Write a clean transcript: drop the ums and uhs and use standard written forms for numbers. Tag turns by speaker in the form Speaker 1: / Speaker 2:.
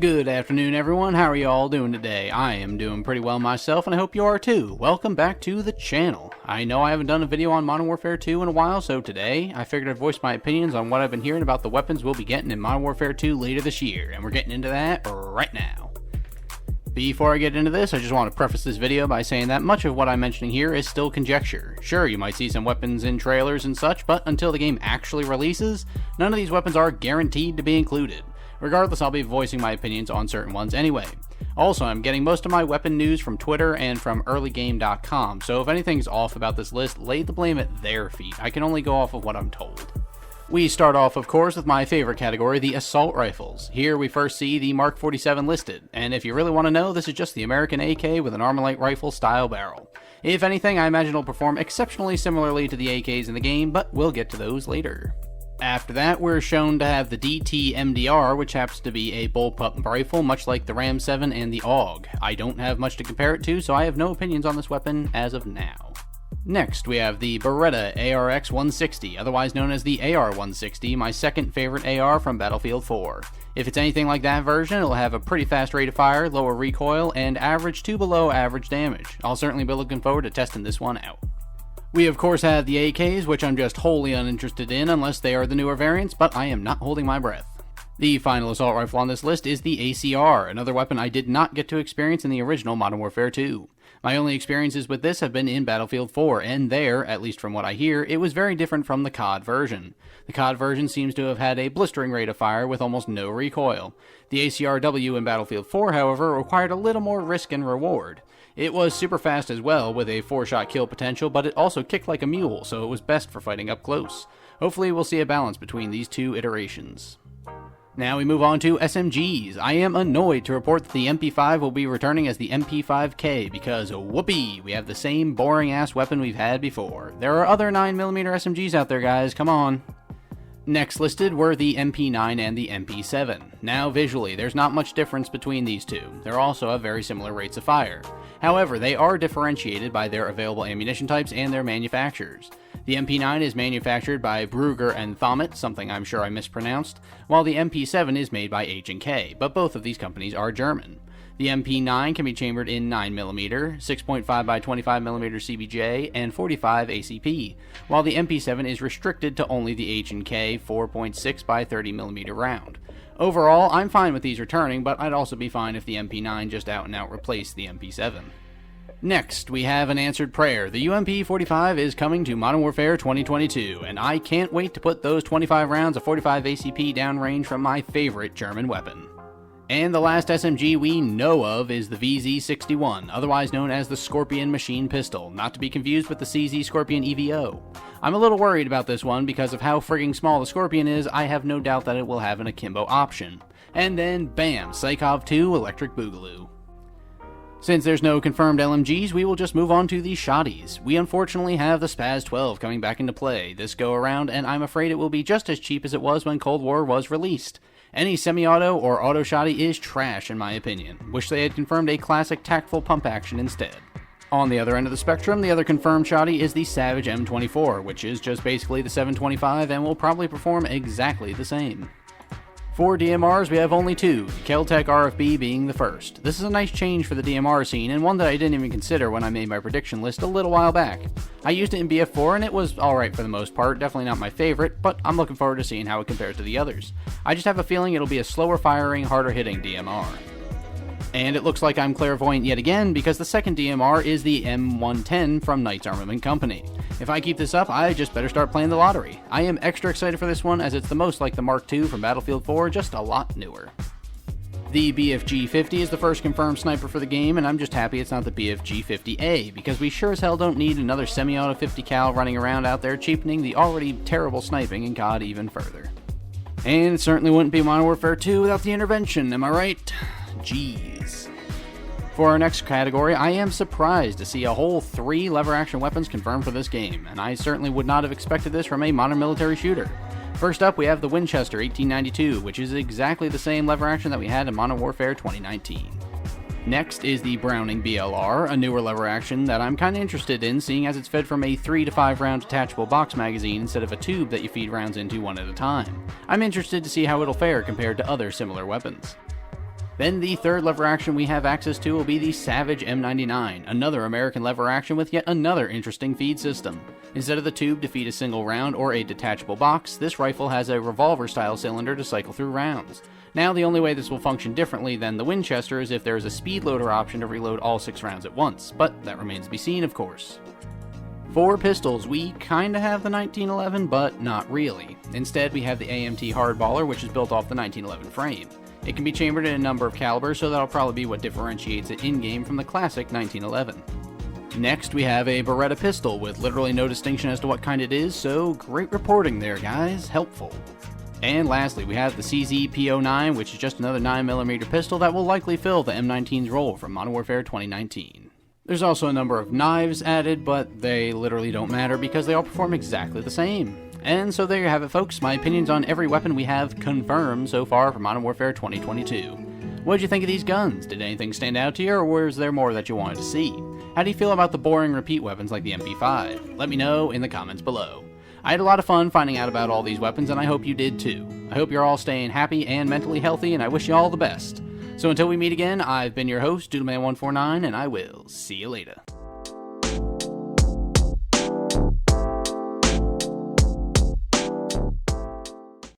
Speaker 1: Good afternoon, everyone. How are you all doing today? I am doing pretty well myself, and I hope you are too. Welcome back to the channel. I know I haven't done a video on Modern Warfare 2 in a while, so today I figured I'd voice my opinions on what I've been hearing about the weapons we'll be getting in Modern Warfare 2 later this year, and we're getting into that right now. Before I get into this, I just want to preface this video by saying that much of what I'm mentioning here is still conjecture. Sure, you might see some weapons in trailers and such, but until the game actually releases, none of these weapons are guaranteed to be included. Regardless, I'll be voicing my opinions on certain ones anyway. Also, I'm getting most of my weapon news from Twitter and from earlygame.com, so if anything's off about this list, lay the blame at their feet. I can only go off of what I'm told. We start off, of course, with my favorite category, the assault rifles. Here we first see the Mark 47 listed, and if you really want to know, this is just the American AK with an Armalite rifle style barrel. If anything, I imagine it'll perform exceptionally similarly to the AKs in the game, but we'll get to those later. After that, we're shown to have the DT MDR, which happens to be a bullpup rifle, much like the Ram 7 and the AUG. I don't have much to compare it to, so I have no opinions on this weapon as of now. Next, we have the Beretta ARX 160, otherwise known as the AR 160, my second favorite AR from Battlefield 4. If it's anything like that version, it'll have a pretty fast rate of fire, lower recoil, and average to below average damage. I'll certainly be looking forward to testing this one out. We of course have the AKs, which I'm just wholly uninterested in unless they are the newer variants, but I am not holding my breath. The final assault rifle on this list is the ACR, another weapon I did not get to experience in the original Modern Warfare 2. My only experiences with this have been in Battlefield 4, and there, at least from what I hear, it was very different from the COD version. The COD version seems to have had a blistering rate of fire with almost no recoil. The ACRW in Battlefield 4, however, required a little more risk and reward. It was super fast as well, with a 4-shot kill potential, but it also kicked like a mule, so it was best for fighting up close. Hopefully we'll see a balance between these two iterations. Now we move on to SMGs. I am annoyed to report that the MP5 will be returning as the MP5K, because whoopee, we have the same boring-ass weapon we've had before. There are other 9mm SMGs out there, guys, come on. Next listed were the MP9 and the MP7. Now visually, there's not much difference between these two. They also have very similar rates of fire. However, they are differentiated by their available ammunition types and their manufacturers. The MP9 is manufactured by Brugger and Thomet, something I'm sure I mispronounced, while the MP7 is made by H&K, but both of these companies are German. The MP9 can be chambered in 9mm, 6.5 by 25mm CBJ, and 45 ACP, while the MP7 is restricted to only the H&K 4.6 by 30mm round. Overall, I'm fine with these returning, but I'd also be fine if the MP9 just out and out replaced the MP7. Next, we have an answered prayer. The UMP-45 is coming to Modern Warfare 2022, and I can't wait to put those 25 rounds of 45 ACP downrange from my favorite German weapon. And the last SMG we know of is the VZ61, otherwise known as the Scorpion Machine Pistol, not to be confused with the CZ Scorpion EVO. I'm a little worried about this one because of how frigging small the Scorpion is. I have no doubt that it will have an akimbo option. And then, bam, Psychov 2 Electric Boogaloo. Since there's no confirmed LMGs, we will just move on to the shotties. We unfortunately have the Spaz 12 coming back into play this go around, and I'm afraid it will be just as cheap as it was when Cold War was released. Any semi-auto or auto shotty is trash in my opinion. Wish they had confirmed a classic tactful pump action instead. On the other end of the spectrum, the other confirmed shotty is the Savage M24, which is just basically the 725 and will probably perform exactly the same. For DMRs, we have only two, Keltec RFB being the first. This is a nice change for the DMR scene, and one that I didn't even consider when I made my prediction list a little while back. I used it in BF4 and it was alright for the most part, definitely not my favorite, but I'm looking forward to seeing how it compares to the others. I just have a feeling it'll be a slower firing, harder hitting DMR. And it looks like I'm clairvoyant yet again, because the second DMR is the M110 from Knights Armament Company. If I keep this up, I just better start playing the lottery. I am extra excited for this one, as it's the most like the Mark II from Battlefield 4, just a lot newer. The BFG-50 is the first confirmed sniper for the game, and I'm just happy it's not the BFG-50A, because we sure as hell don't need another semi-auto 50 cal running around out there cheapening the already terrible sniping in COD even further. And it certainly wouldn't be Modern Warfare 2 without the intervention, am I right? Jeez. For our next category, I am surprised to see a whole 3 lever-action weapons confirmed for this game, and I certainly would not have expected this from a modern military shooter. First up, we have the Winchester 1892, which is exactly the same lever-action that we had in Modern Warfare 2019. Next is the Browning BLR, a newer lever-action that I'm kinda interested in, seeing as it's fed from a 3 to 5 round detachable box magazine instead of a tube that you feed rounds into one at a time. I'm interested to see how it'll fare compared to other similar weapons. Then the third lever action we have access to will be the Savage M99, another American lever action with yet another interesting feed system. Instead of the tube to feed a single round or a detachable box, this rifle has a revolver-style cylinder to cycle through rounds. Now, the only way this will function differently than the Winchester is if there is a speed loader option to reload all 6 rounds at once, but that remains to be seen, of course. For pistols, we kinda have the 1911, but not really. Instead, we have the AMT Hardballer, which is built off the 1911 frame. It can be chambered in a number of calibers, so that'll probably be what differentiates it in-game from the classic 1911. Next, we have a Beretta pistol with literally no distinction as to what kind it is, so great reporting there, guys. Helpful. And lastly, we have the CZ P09, which is just another 9mm pistol that will likely fill the M19's role from Modern Warfare 2019. There's also a number of knives added, but they literally don't matter because they all perform exactly the same. And so there you have it, folks, my opinions on every weapon we have confirmed so far for Modern Warfare 2022. What did you think of these guns? Did anything stand out to you, or was there more that you wanted to see? How do you feel about the boring repeat weapons like the MP5? Let me know in the comments below. I had a lot of fun finding out about all these weapons, and I hope you did too. I hope you're all staying happy and mentally healthy, and I wish you all the best. So until we meet again, I've been your host, Doodleman149, and I will see you later.